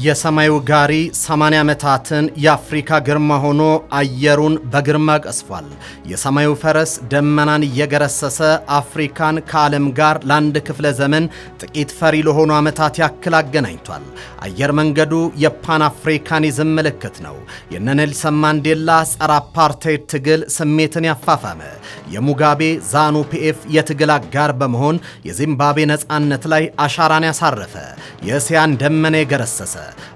የሰማዩ ጋሪ 80 ዓመታትን የአፍሪካ ግርማ ሆኖ አየሩን በግርማ ቀስፏል። የሰማዩ ፈረስ ደመናን እየገረሰሰ አፍሪካን ከዓለም ጋር ለአንድ ክፍለ ዘመን ጥቂት ፈሪ ለሆኑ ዓመታት ያክል አገናኝቷል። አየር መንገዱ የፓን አፍሪካኒዝም ምልክት ነው። የነ ኔልሰን ማንዴላ ጸረ አፓርታይድ ትግል ስሜትን ያፋፋመ፣ የሙጋቤ ዛኑ ፒኤፍ የትግል አጋር በመሆን የዚምባብዌ ነፃነት ላይ አሻራን ያሳረፈ፣ የእስያን ደመና የገረሰሰ፣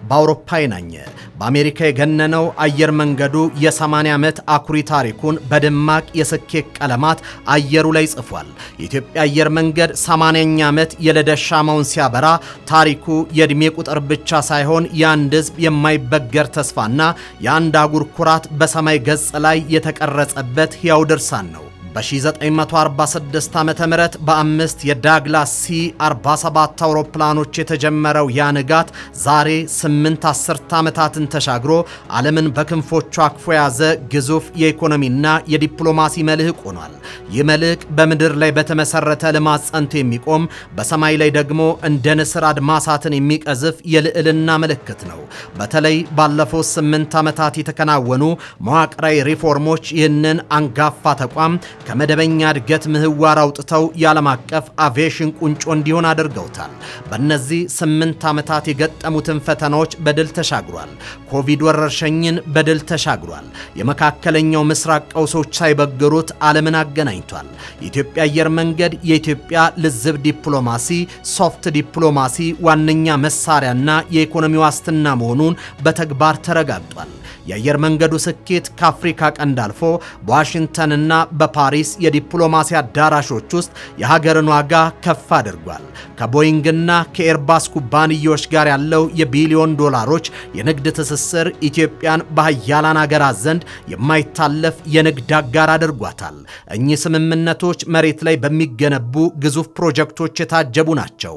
በአውሮፓ ይናኘ፣ በአሜሪካ የገነነው አየር መንገዱ የ80 ዓመት አኩሪ ታሪኩን በደማቅ የስኬት ቀለማት አየሩ ላይ ጽፏል። የኢትዮጵያ አየር መንገድ 80ኛ ዓመት የልደት ሻማውን ሲያበራ ታሪኩ የዕድሜ ቁጥር ብቻ ሳይሆን የአንድ ሕዝብ የማይበገር ተስፋና የአንድ አህጉር ኩራት በሰማይ ገጽ ላይ የተቀረጸበት ሕያው ድርሳን ነው። በ1946 ዓ.ም በአምስት የዳግላስ ሲ-47 አውሮፕላኖች የተጀመረው ያ ንጋት ዛሬ 8 አስርት ዓመታትን ተሻግሮ ዓለምን በክንፎቹ አቅፎ የያዘ ግዙፍ የኢኮኖሚና የዲፕሎማሲ መልህቅ ሆኗል። ይህ መልህቅ በምድር ላይ በተመሰረተ ልማት ጸንቶ የሚቆም፣ በሰማይ ላይ ደግሞ እንደ ንስር አድማሳትን የሚቀዝፍ የልዕልና ምልክት ነው። በተለይ ባለፉት 8 ዓመታት የተከናወኑ መዋቅራዊ ሪፎርሞች ይህንን አንጋፋ ተቋም ከመደበኛ እድገት ምህዋር አውጥተው የዓለም አቀፍ አቪዬሽን ቁንጮ እንዲሆን አድርገውታል። በእነዚህ 8 ዓመታት የገጠሙትን ፈተናዎች በድል ተሻግሯል። ኮቪድ ወረርሽኝን በድል ተሻግሯል። የመካከለኛው ምስራቅ ቀውሶች ሳይበግሩት ዓለምን አገናኝቷል። የኢትዮጵያ አየር መንገድ የኢትዮጵያ ልዝብ ዲፕሎማሲ፣ ሶፍት ዲፕሎማሲ ዋነኛ መሳሪያና የኢኮኖሚ ዋስትና መሆኑን በተግባር ተረጋግጧል። የአየር መንገዱ ስኬት ከአፍሪካ ቀንድ አልፎ በዋሽንግተንና በፓሪስ የዲፕሎማሲ አዳራሾች ውስጥ የሀገርን ዋጋ ከፍ አድርጓል። ከቦይንግና ከኤርባስ ኩባንያዎች ጋር ያለው የቢሊዮን ዶላሮች የንግድ ትስስር ኢትዮጵያን በሀያላን ሀገራት ዘንድ የማይታለፍ የንግድ አጋር አድርጓታል። እኚህ ስምምነቶች መሬት ላይ በሚገነቡ ግዙፍ ፕሮጀክቶች የታጀቡ ናቸው።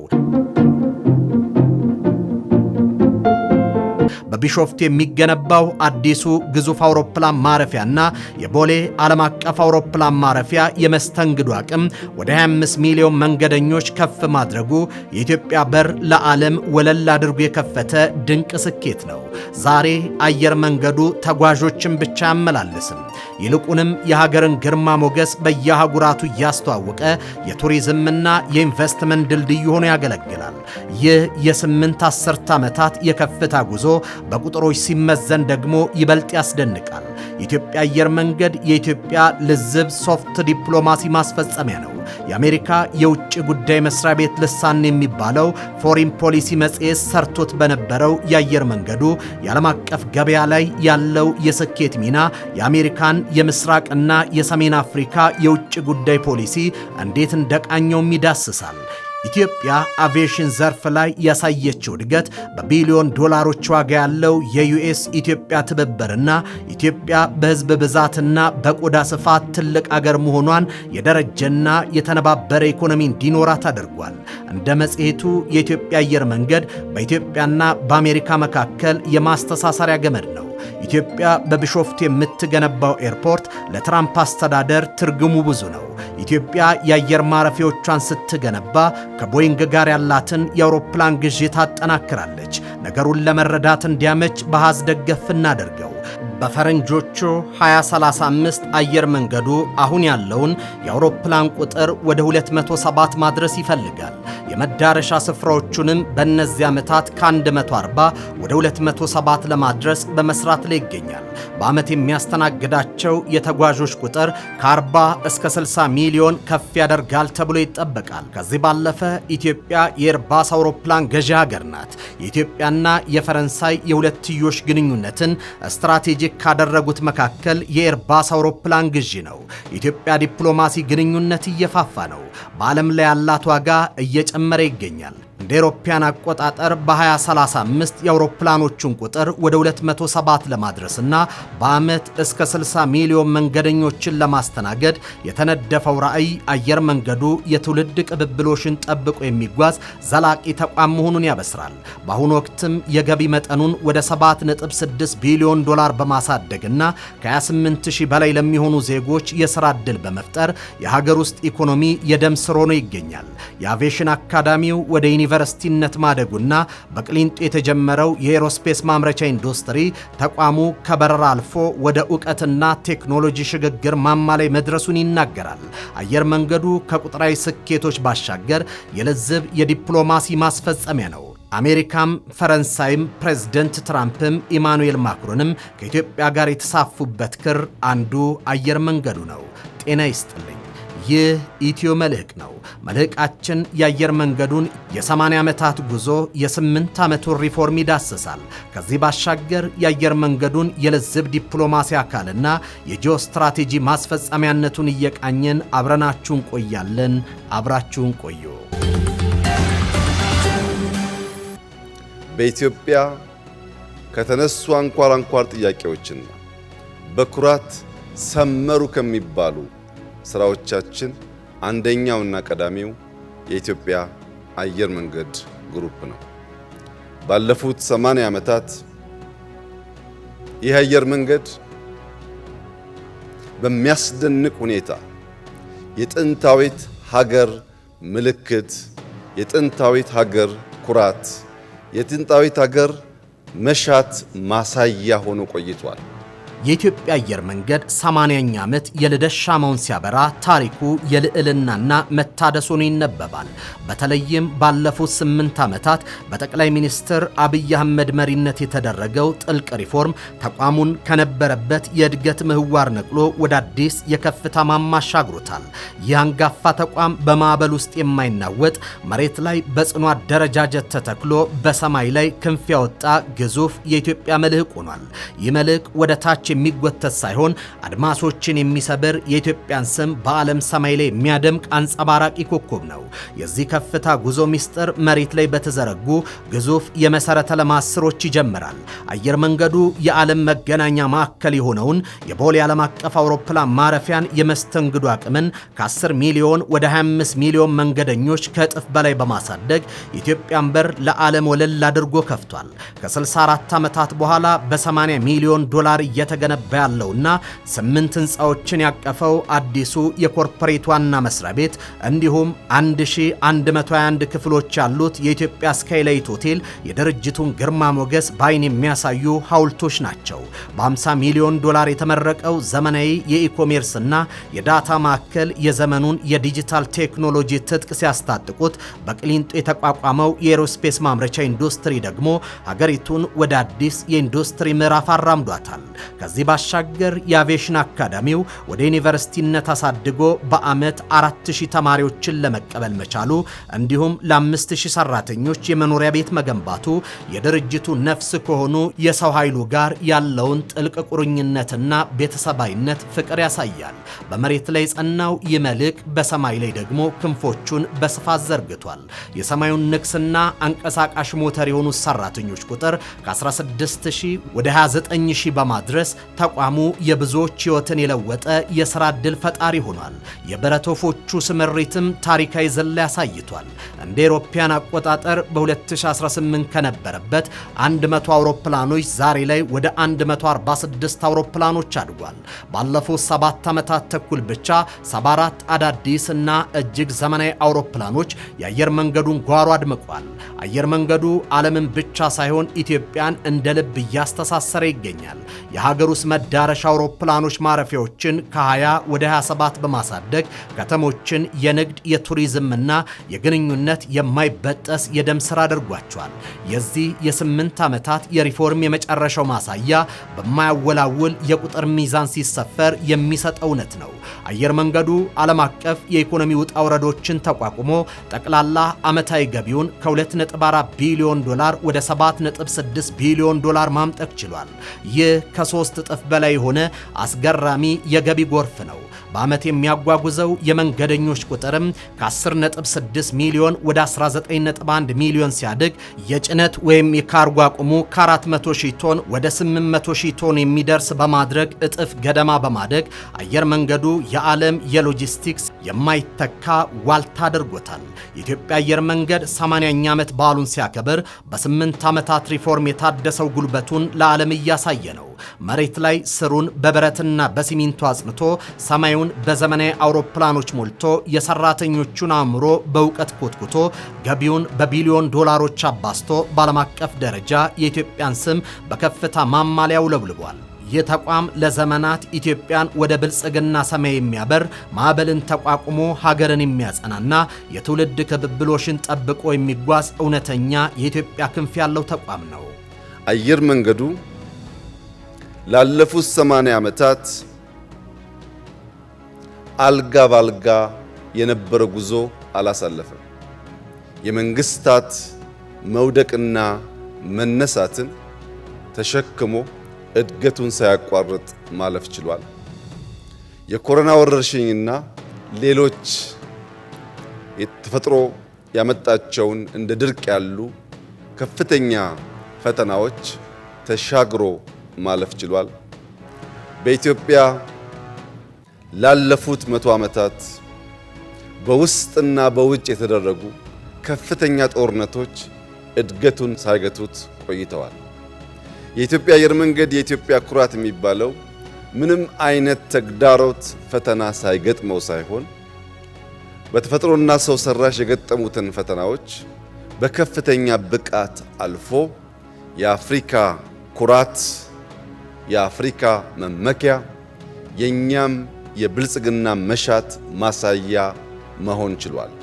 በቢሾፍቱ የሚገነባው አዲሱ ግዙፍ አውሮፕላን ማረፊያና የቦሌ ዓለም አቀፍ አውሮፕላን ማረፊያ የመስተንግዶ አቅም ወደ 25 ሚሊዮን መንገደኞች ከፍ ማድረጉ የኢትዮጵያ በር ለዓለም ወለል አድርጎ የከፈተ ድንቅ ስኬት ነው። ዛሬ አየር መንገዱ ተጓዦችን ብቻ አያመላልስም። ይልቁንም የሀገርን ግርማ ሞገስ በየአህጉራቱ እያስተዋወቀ የቱሪዝምና የኢንቨስትመንት ድልድይ ሆኖ ያገለግላል። ይህ የ8 አስርት ዓመታት የከፍታ ጉዞ በቁጥሮች ሲመዘን ደግሞ ይበልጥ ያስደንቃል። የኢትዮጵያ አየር መንገድ የኢትዮጵያ ልዝብ ሶፍት ዲፕሎማሲ ማስፈጸሚያ ነው። የአሜሪካ የውጭ ጉዳይ መስሪያ ቤት ልሳን የሚባለው ፎሪን ፖሊሲ መጽሔት ሰርቶት በነበረው የአየር መንገዱ የዓለም አቀፍ ገበያ ላይ ያለው የስኬት ሚና የአሜሪካን የምስራቅና የሰሜን አፍሪካ የውጭ ጉዳይ ፖሊሲ እንዴት እንደቃኘውም ይዳስሳል። ኢትዮጵያ አቪዬሽን ዘርፍ ላይ ያሳየችው እድገት በቢሊዮን ዶላሮች ዋጋ ያለው የዩኤስ ኢትዮጵያ ትብብርና ኢትዮጵያ በሕዝብ ብዛትና በቆዳ ስፋት ትልቅ አገር መሆኗን የደረጀና የተነባበረ ኢኮኖሚ እንዲኖራት አድርጓል። እንደ መጽሔቱ የኢትዮጵያ አየር መንገድ በኢትዮጵያና በአሜሪካ መካከል የማስተሳሰሪያ ገመድ ነው። ኢትዮጵያ በቢሾፍቱ የምትገነባው ኤርፖርት ለትራምፕ አስተዳደር ትርጉሙ ብዙ ነው። ኢትዮጵያ የአየር ማረፊያዎቿን ስትገነባ ከቦይንግ ጋር ያላትን የአውሮፕላን ግዢ ታጠናክራለች። ነገሩን ለመረዳት እንዲያመች በአሃዝ ደገፍ እናደርገው። በፈረንጆቹ 2035 አየር መንገዱ አሁን ያለውን የአውሮፕላን ቁጥር ወደ 207 ማድረስ ይፈልጋል። የመዳረሻ ስፍራዎቹንም በእነዚህ ዓመታት ከ140 ወደ 207 ለማድረስ በመስራት ላይ ይገኛል። በዓመት የሚያስተናግዳቸው የተጓዦች ቁጥር ከ40 እስከ 60 ሚሊዮን ከፍ ያደርጋል ተብሎ ይጠበቃል። ከዚህ ባለፈ ኢትዮጵያ የኤርባስ አውሮፕላን ገዢ ሀገር ናት። የኢትዮጵያና የፈረንሳይ የሁለትዮሽ ግንኙነትን ስትራቴጂክ ካደረጉት መካከል የኤርባስ አውሮፕላን ግዢ ነው። የኢትዮጵያ ዲፕሎማሲ ግንኙነት እየፋፋ ነው። በዓለም ላይ ያላት ዋጋ እየጨመረ ይገኛል። እንደ አውሮፓውያን አቆጣጠር በ2035 የአውሮፕላኖቹን ቁጥር ወደ 207 ለማድረስና በዓመት እስከ 60 ሚሊዮን መንገደኞችን ለማስተናገድ የተነደፈው ራዕይ አየር መንገዱ የትውልድ ቅብብሎሽን ጠብቆ የሚጓዝ ዘላቂ ተቋም መሆኑን ያበስራል። በአሁኑ ወቅትም የገቢ መጠኑን ወደ 7.6 ቢሊዮን ዶላር በማሳደግና ከ28000 በላይ ለሚሆኑ ዜጎች የሥራ ዕድል በመፍጠር የሀገር ውስጥ ኢኮኖሚ የደም ስር ሆኖ ይገኛል። የአቪዬሽን አካዳሚው ወደ ዩኒቨርሲቲነት ማደጉና በቅሊንጦ የተጀመረው የኤሮስፔስ ማምረቻ ኢንዱስትሪ ተቋሙ ከበረራ አልፎ ወደ ዕውቀትና ቴክኖሎጂ ሽግግር ማማ ላይ መድረሱን ይናገራል። አየር መንገዱ ከቁጥራዊ ስኬቶች ባሻገር የለዘብ የዲፕሎማሲ ማስፈጸሚያ ነው። አሜሪካም ፈረንሳይም ፕሬዝዳንት ትራምፕም ኢማኑኤል ማክሮንም ከኢትዮጵያ ጋር የተሳፉበት ክር አንዱ አየር መንገዱ ነው። ጤና ይስጥልኝ። ይህ ኢትዮ መልሕቅ ነው። መልሕቃችን የአየር መንገዱን የ80 ዓመታት ጉዞ የ8 ዓመቱን ሪፎርም ይዳስሳል። ከዚህ ባሻገር የአየር መንገዱን የለዘብ ዲፕሎማሲ አካልና የጂኦ ስትራቴጂ ማስፈጸሚያነቱን እየቃኘን አብረናችሁን ቆያለን። አብራችሁን ቆዩ። በኢትዮጵያ ከተነሱ አንኳር ጥያቄዎችና በኩራት ሰመሩ ከሚባሉ ስራዎቻችን አንደኛውና ቀዳሚው የኢትዮጵያ አየር መንገድ ግሩፕ ነው። ባለፉት 80 ዓመታት ይህ አየር መንገድ በሚያስደንቅ ሁኔታ የጥንታዊት ሀገር ምልክት፣ የጥንታዊት ሀገር ኩራት፣ የጥንታዊት ሀገር መሻት ማሳያ ሆኖ ቆይቷል። የኢትዮጵያ አየር መንገድ 80ኛ ዓመት የልደት ሻማውን ሲያበራ ታሪኩ የልዕልናና መታደስ ሆኖ ይነበባል። በተለይም ባለፉት 8 ዓመታት በጠቅላይ ሚኒስትር አብይ አህመድ መሪነት የተደረገው ጥልቅ ሪፎርም ተቋሙን ከነበረበት የእድገት ምህዋር ነቅሎ ወደ አዲስ የከፍታ ማማ አሻግሮታል። ይህ አንጋፋ ተቋም በማዕበል ውስጥ የማይናወጥ መሬት ላይ በጽኑ አደረጃጀት ተተክሎ በሰማይ ላይ ክንፍ ያወጣ ግዙፍ የኢትዮጵያ መልሕቅ ሆኗል። ይህ መልሕቅ ወደ ታች የሚጎተት ሳይሆን አድማሶችን የሚሰብር የኢትዮጵያን ስም በዓለም ሰማይ ላይ የሚያደምቅ አንጸባራቂ ኮከብ ነው። የዚህ ከፍታ ጉዞ ሚስጥር መሬት ላይ በተዘረጉ ግዙፍ የመሰረተ ልማት ስራዎች ይጀምራል። አየር መንገዱ የዓለም መገናኛ ማዕከል የሆነውን የቦሌ ዓለም አቀፍ አውሮፕላን ማረፊያን የመስተንግዶ አቅምን ከ10 ሚሊዮን ወደ 25 ሚሊዮን መንገደኞች ከእጥፍ በላይ በማሳደግ የኢትዮጵያን በር ለዓለም ወለል አድርጎ ከፍቷል። ከ64 ዓመታት በኋላ በ80 ሚሊዮን ዶላር እየተገነባ ያለውና 8 ህንፃዎችን ያቀፈው አዲሱ የኮርፖሬት ዋና መስሪያ ቤት እንዲሁም 1121 ክፍሎች ያሉት የኢትዮጵያ ስካይላይት ሆቴል የድርጅቱን ግርማ ሞገስ በአይን የሚያሳዩ ሐውልቶች ናቸው። በ50 ሚሊዮን ዶላር የተመረቀው ዘመናዊ የኢኮሜርስና የዳታ ማዕከል የዘመኑን የዲጂታል ቴክኖሎጂ ትጥቅ ሲያስታጥቁት፣ በቅሊንጦ የተቋቋመው የኤሮስፔስ ማምረቻ ኢንዱስትሪ ደግሞ ሀገሪቱን ወደ አዲስ የኢንዱስትሪ ምዕራፍ አራምዷታል። ከዚህ ባሻገር የአቪዬሽን አካዳሚው ወደ ዩኒቨርሲቲነት አሳድጎ በዓመት 4000 ተማሪዎችን ለመቀበል መቻሉ እንዲሁም ለ5000 ሰራተኞች የመኖሪያ ቤት መገንባቱ የድርጅቱ ነፍስ ከሆኑ የሰው ኃይሉ ጋር ያለውን ጥልቅ ቁርኝነትና ቤተሰባዊነት ፍቅር ያሳያል። በመሬት ላይ ጸናው ይህ መልሕቅ በሰማይ ላይ ደግሞ ክንፎቹን በስፋት ዘርግቷል። የሰማዩን ንግስና አንቀሳቃሽ ሞተር የሆኑ ሰራተኞች ቁጥር ከ16000 ወደ 29000 በማድረስ ተቋሙ የብዙዎች ሕይወትን የለወጠ የሥራ ዕድል ፈጣሪ ሆኗል። የብረት ወፎቹ ስምሪትም ታሪካዊ ዘላ ያሳይቷል። እንደ አውሮፓውያን አቆጣጠር በ2018 ከነበረበት 100 አውሮፕላኖች ዛሬ ላይ ወደ 146 አውሮፕላኖች አድጓል። ባለፉት 7 ዓመታት ተኩል ብቻ 74 አዳዲስ እና እጅግ ዘመናዊ አውሮፕላኖች የአየር መንገዱን ጓሮ አድምቋል። አየር መንገዱ ዓለምን ብቻ ሳይሆን ኢትዮጵያን እንደ ልብ እያስተሳሰረ ይገኛል። የሀገር ውስጥ መዳረሻ አውሮፕላኖች ማረፊያዎችን ከ20 ወደ 27 በማሳደግ ከተሞችን የንግድ የቱሪዝምና የግንኙነት የማይበጠስ የደም ስራ አድርጓቸዋል። የዚህ የ8 ዓመታት የሪፎርም የመጨረሻው ማሳያ በማያወላውል የቁጥር ሚዛን ሲሰፈር የሚሰጠው እውነት ነው። አየር መንገዱ ዓለም አቀፍ የኢኮኖሚ ውጣ ውረዶችን ተቋቁሞ ጠቅላላ ዓመታዊ ገቢውን ከ2.4 ቢሊዮን ዶላር ወደ 7.6 ቢሊዮን ዶላር ማምጠቅ ችሏል። ይህ ከ3 እጥፍ በላይ የሆነ አስገራሚ የገቢ ጎርፍ ነው። በዓመት የሚያጓጉዘው የመንገደኞች ቁጥርም ከ10.6 ሚሊዮን ወደ 19.1 ሚሊዮን ሲያድግ የጭነት ወይም የካርጎ አቅሙ ከ400 ሺህ ቶን ወደ 800 ሺህ ቶን የሚደርስ በማድረግ እጥፍ ገደማ በማደግ አየር መንገዱ የዓለም የሎጂስቲክስ የማይተካ ዋልታ አድርጎታል። የኢትዮጵያ አየር መንገድ 80ኛ ዓመት በዓሉን ሲያከብር በ8 ዓመታት ሪፎርም የታደሰው ጉልበቱን ለዓለም እያሳየ ነው። መሬት ላይ ስሩን በብረትና በሲሚንቶ አጽንቶ ሰማዩን በዘመናዊ አውሮፕላኖች ሞልቶ የሰራተኞቹን አእምሮ በእውቀት ኮትኩቶ ገቢውን በቢሊዮን ዶላሮች አባስቶ በዓለም አቀፍ ደረጃ የኢትዮጵያን ስም በከፍታ ማማ ላይ አውለብልቧል። ይህ ተቋም ለዘመናት ኢትዮጵያን ወደ ብልጽግና ሰማይ የሚያበር ማዕበልን ተቋቁሞ ሀገርን የሚያጸናና የትውልድ ቅብብሎሽን ጠብቆ የሚጓዝ እውነተኛ የኢትዮጵያ ክንፍ ያለው ተቋም ነው። አየር መንገዱ ላለፉት 80 ዓመታት አልጋ ባልጋ የነበረ ጉዞ አላሳለፈም። የመንግስታት መውደቅና መነሳትን ተሸክሞ እድገቱን ሳያቋርጥ ማለፍ ችሏል። የኮሮና ወረርሽኝና ሌሎች የተፈጥሮ ያመጣቸውን እንደ ድርቅ ያሉ ከፍተኛ ፈተናዎች ተሻግሮ ማለፍ ችሏል። በኢትዮጵያ ላለፉት 100 ዓመታት በውስጥና በውጭ የተደረጉ ከፍተኛ ጦርነቶች እድገቱን ሳይገቱት ቆይተዋል። የኢትዮጵያ አየር መንገድ የኢትዮጵያ ኩራት የሚባለው ምንም አይነት ተግዳሮት ፈተና ሳይገጥመው ሳይሆን በተፈጥሮና ሰው ሰራሽ የገጠሙትን ፈተናዎች በከፍተኛ ብቃት አልፎ የአፍሪካ ኩራት፣ የአፍሪካ መመኪያ፣ የኛም የብልጽግና መሻት ማሳያ መሆን ችሏል።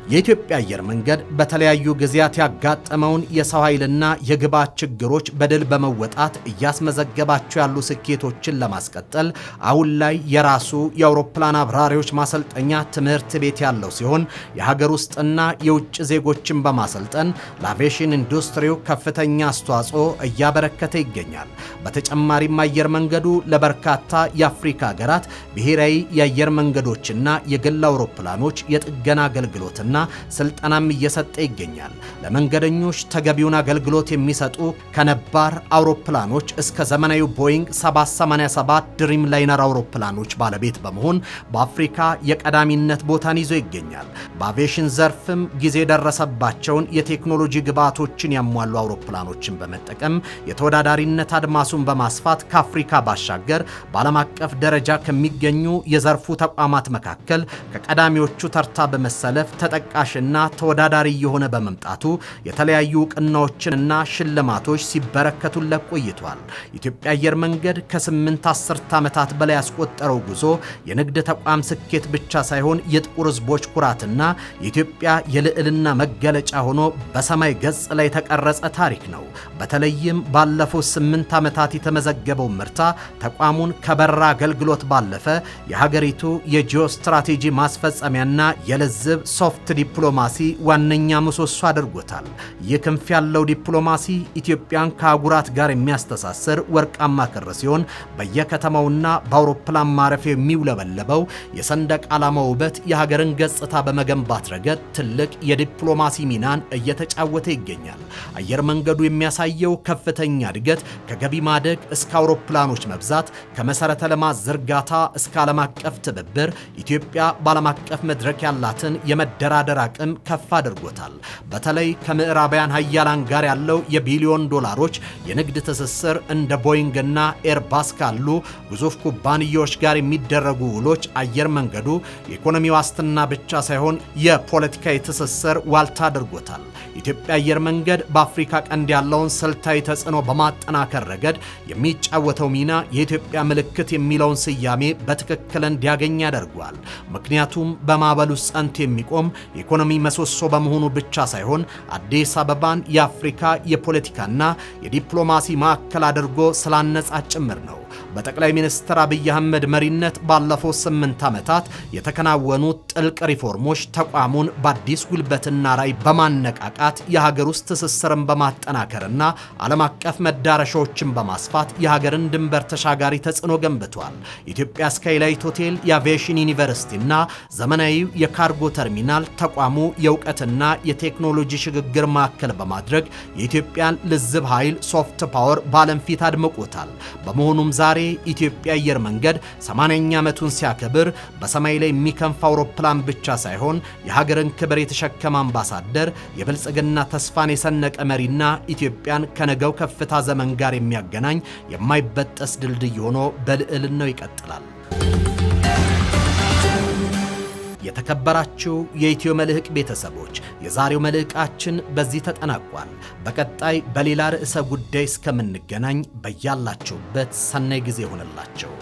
የኢትዮጵያ አየር መንገድ በተለያዩ ጊዜያት ያጋጠመውን የሰው ኃይልና የግብዓት ችግሮች በድል በመወጣት እያስመዘገባቸው ያሉ ስኬቶችን ለማስቀጠል አሁን ላይ የራሱ የአውሮፕላን አብራሪዎች ማሰልጠኛ ትምህርት ቤት ያለው ሲሆን የሀገር ውስጥና የውጭ ዜጎችን በማሰልጠን ለአቪዬሽን ኢንዱስትሪው ከፍተኛ አስተዋጽኦ እያበረከተ ይገኛል። በተጨማሪም አየር መንገዱ ለበርካታ የአፍሪካ ሀገራት ብሔራዊ የአየር መንገዶችና የግል አውሮፕላኖች የጥገና አገልግሎትና ስልጠናም እየሰጠ ይገኛል። ለመንገደኞች ተገቢውን አገልግሎት የሚሰጡ ከነባር አውሮፕላኖች እስከ ዘመናዊ ቦይንግ 787 ድሪም ላይነር አውሮፕላኖች ባለቤት በመሆን በአፍሪካ የቀዳሚነት ቦታን ይዞ ይገኛል። በአቪዬሽን ዘርፍም ጊዜ ደረሰባቸውን የቴክኖሎጂ ግብዓቶችን ያሟሉ አውሮፕላኖችን በመጠቀም የተወዳዳሪነት አድማሱን በማስፋት ከአፍሪካ ባሻገር በዓለም አቀፍ ደረጃ ከሚገኙ የዘርፉ ተቋማት መካከል ከቀዳሚዎቹ ተርታ በመሰለፍ ተጠቃሽና ተወዳዳሪ የሆነ በመምጣቱ የተለያዩ ዕውቅናዎችንና ሽልማቶች ሲበረከቱለት ቆይቷል። ኢትዮጵያ አየር መንገድ ከ8 አስርት ዓመታት በላይ ያስቆጠረው ጉዞ የንግድ ተቋም ስኬት ብቻ ሳይሆን የጥቁር ሕዝቦች ኩራትና የኢትዮጵያ የልዕልና መገለጫ ሆኖ በሰማይ ገጽ ላይ የተቀረጸ ታሪክ ነው። በተለይም ባለፉት 8 ዓመታት የተመዘገበው ምርታ ተቋሙን ከበራ አገልግሎት ባለፈ የሀገሪቱ የጂኦ ስትራቴጂ ማስፈጸሚያና የለዝብ ሶፍት ዲፕሎማሲ ዋነኛ ምሰሶ አድርጎታል። ይህ ክንፍ ያለው ዲፕሎማሲ ኢትዮጵያን ከአህጉራት ጋር የሚያስተሳስር ወርቃማ ክር ሲሆን በየከተማውና በአውሮፕላን ማረፊያ የሚውለበለበው የሰንደቅ ዓላማ ውበት የሀገርን ገጽታ በመገንባት ረገድ ትልቅ የዲፕሎማሲ ሚናን እየተጫወተ ይገኛል። አየር መንገዱ የሚያሳየው ከፍተኛ እድገት ከገቢ ማደግ እስከ አውሮፕላኖች መብዛት፣ ከመሰረተ ልማት ዝርጋታ እስከ ዓለም አቀፍ ትብብር ኢትዮጵያ በዓለም አቀፍ መድረክ ያላትን የመደራደር አቅም ከፍ አድርጎታል። በተለይ ከምዕራባውያን ሀያላን ጋር ያለው የቢሊዮን ዶላሮች የንግድ ትስስር እንደ ቦይንግ እና ኤርባስ ካሉ ግዙፍ ኩባንያዎች ጋር የሚደረጉ ውሎች አየር መንገዱ የኢኮኖሚ ዋስትና ብቻ ሳይሆን የፖለቲካዊ ትስስር ዋልታ አድርጎታል። ኢትዮጵያ አየር መንገድ በአፍሪካ ቀንድ ያለውን ስልታዊ ተጽዕኖ በማጠናከር ረገድ የሚጫወተው ሚና የኢትዮጵያ ምልክት የሚለውን ስያሜ በትክክል እንዲያገኝ ያደርጓል። ምክንያቱም በማዕበል ውስጥ ጸንቶ የሚቆም የኢኮኖሚ ምሰሶ በመሆኑ ብቻ ሳይሆን አዲስ አበባን የአፍሪካ የፖለቲካና የዲፕሎማሲ ማዕከል አድርጎ ስላነጻት ጭምር ነው። በጠቅላይ ሚኒስትር አብይ አህመድ መሪነት ባለፉት 8 ዓመታት የተከናወኑት ጥልቅ ሪፎርሞች ተቋሙን በአዲስ ጉልበትና ራዕይ በማነቃቃት የሀገር ውስጥ ትስስርን በማጠናከርና ዓለም አቀፍ መዳረሻዎችን በማስፋት የሀገርን ድንበር ተሻጋሪ ተጽዕኖ ገንብቷል። የኢትዮጵያ ስካይላይት ሆቴል፣ የአቪዬሽን ዩኒቨርሲቲና ዘመናዊው የካርጎ ተርሚናል ተቋሙ የእውቀትና የቴክኖሎጂ ሽግግር ማዕከል በማድረግ የኢትዮጵያን ልዝብ ኃይል ሶፍት ፓወር በዓለም ፊት አድምቆታል። በመሆኑም ዛሬ ኢትዮጵያ አየር መንገድ 80ኛ ዓመቱን ሲያከብር በሰማይ ላይ የሚከንፍ አውሮፕላን ብቻ ሳይሆን የሀገርን ክብር የተሸከመ አምባሳደር፣ የብልጽግና ተስፋን የሰነቀ መሪና ኢትዮጵያን ከነገው ከፍታ ዘመን ጋር የሚያገናኝ የማይበጠስ ድልድይ ሆኖ በልዕልናው ይቀጥላል። የተከበራችሁ የኢትዮ መልሕቅ ቤተሰቦች የዛሬው መልሕቃችን በዚህ ተጠናቋል። በቀጣይ በሌላ ርዕሰ ጉዳይ እስከምንገናኝ በያላችሁበት ሰናይ ጊዜ ሆነላችሁ።